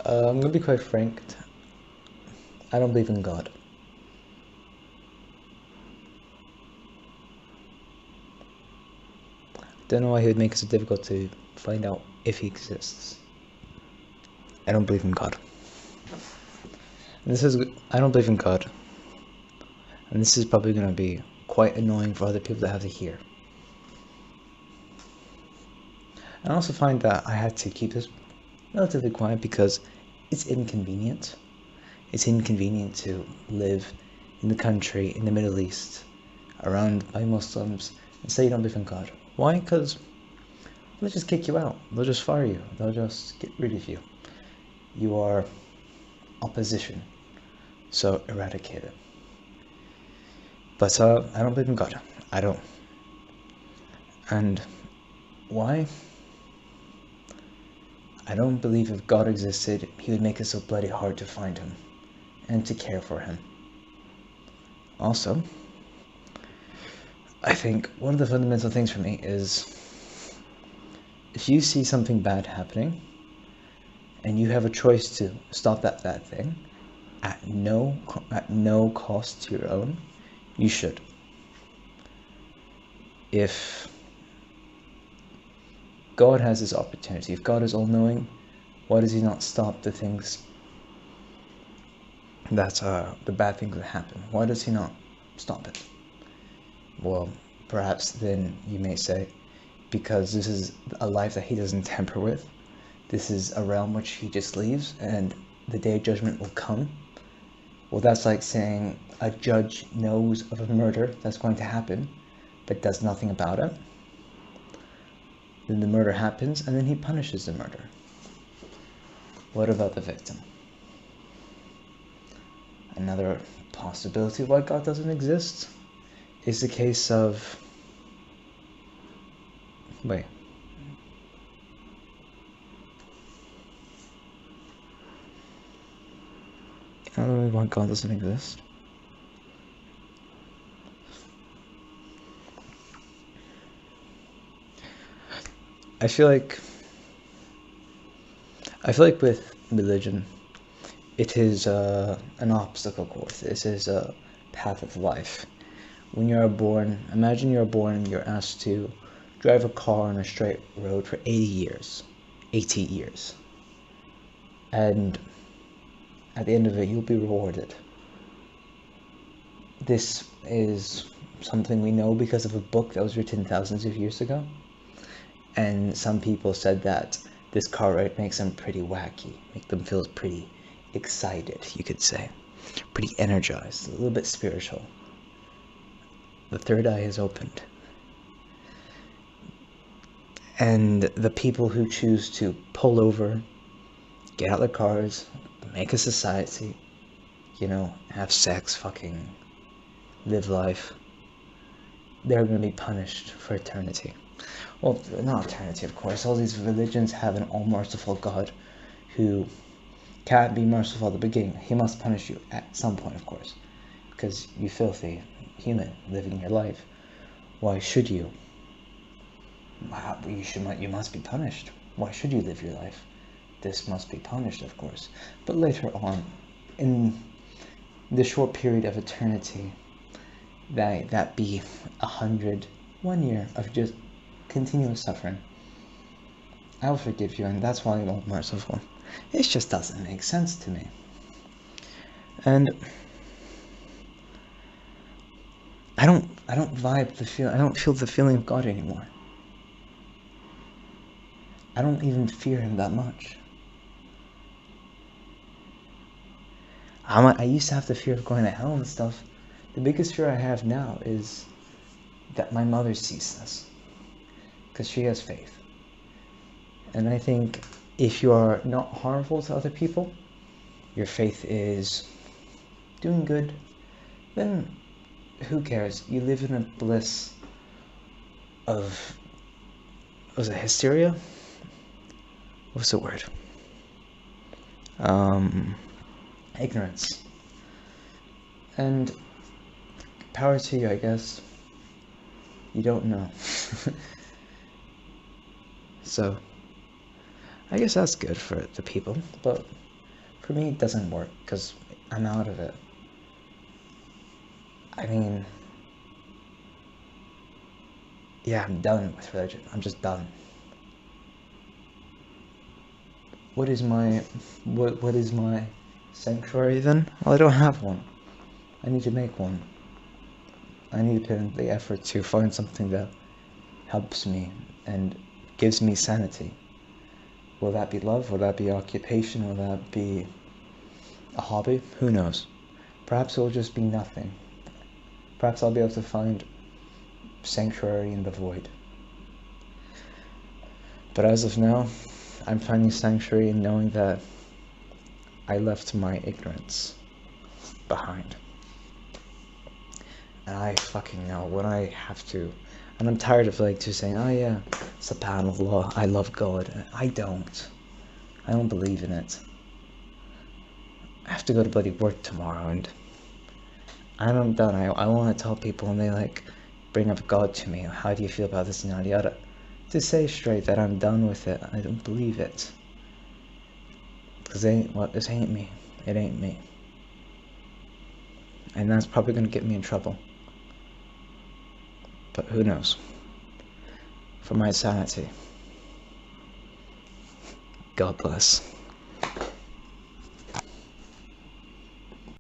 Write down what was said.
I'm gonna be quite frank. I don't believe in God. Don't know why he would make it so difficult to find out if he exists. I don't believe in God. I don't believe in God. And this is probably gonna be quite annoying for other people to have to hear. I also find that I had to keep this relatively quiet because it's inconvenient. It's inconvenient to live in the country, in the Middle East, around by Muslims, and say you don't believe in God. Why? Because they'll just kick you out. They'll just fire you. They'll just get rid of you. You are opposition. So eradicate it. But I don't believe in God. I don't. And why? I don't believe if God existed, he would make it so bloody hard to find him and to care for him. Also, I think one of the fundamental things for me is if you see something bad happening and you have a choice to stop that bad thing at no cost to your own, you should. If God has this opportunity, if God is all-knowing, why does he not stop the things that the bad things that happen? Why does he not stop it? Well, perhaps then you may say, because this is a life that he doesn't tamper with. This is a realm which he just leaves, and the day of judgment will come. Well, that's like saying a judge knows of a murder that's going to happen, but does nothing about it. Then the murder happens, and then he punishes the murderer. What about the victim? Another possibility why God doesn't exist is the case of... Wait. Another way why God doesn't exist? I feel like with religion, it is an obstacle course. This is a path of life. When you're born, imagine you're born and you're asked to drive a car on a straight road for 80 years. 80 years. And at the end of it, you'll be rewarded. This is something we know because of a book that was written thousands of years ago. And some people said that this car ride makes them pretty wacky, make them feel pretty excited, you could say. Pretty energized, a little bit spiritual. The third eye is opened. And the people who choose to pull over, get out their cars, make a society, have sex, fucking live life, they're going to be punished for eternity. Well, not eternity, of course. All these religions have an all-merciful God who can't be merciful at the beginning. He must punish you at some point, of course, because you filthy human living your life. Why should you? You must be punished. Why should you live your life? This must be punished, of course. But later on, in the short period of eternity, that be 100, 1 year of just continuous suffering, I will forgive you, and that's why I'm all merciful. It just doesn't make sense to me. And I don't feel the feeling of God anymore. I don't even fear him that much. I used to have the fear of going to hell and stuff. The biggest fear I have now is that my mother sees this, because she has faith. And I think if you are not harmful to other people, your faith is doing good, then who cares? You live in a bliss of, was it hysteria? What's the word? Ignorance. And power to you, I guess. You don't know. So, I guess that's good for the people, but For me, it doesn't work, because I'm out of it. I mean, yeah, I'm done with religion. I'm just done. What is my sanctuary then? Well, I don't have one. I need to make one. I need to put in the effort to find something that helps me and gives me sanity. Will that be love? Will that be occupation? Will that be a hobby? Who knows? Perhaps it will just be nothing. Perhaps I'll be able to find sanctuary in the void. But as of now, I'm finding sanctuary in knowing that I left my ignorance behind. And I fucking know when I have to. And I'm tired of just saying, oh yeah, subhanallah, I love God. I don't. I don't believe in it. I have to go to bloody work tomorrow, and I'm done. I want to tell people, and they bring up God to me. How do you feel about this and yada yada? To say straight that I'm done with it. I don't believe it. Because this ain't me. It ain't me. And that's probably going to get me in trouble. But who knows? For my sanity. God bless.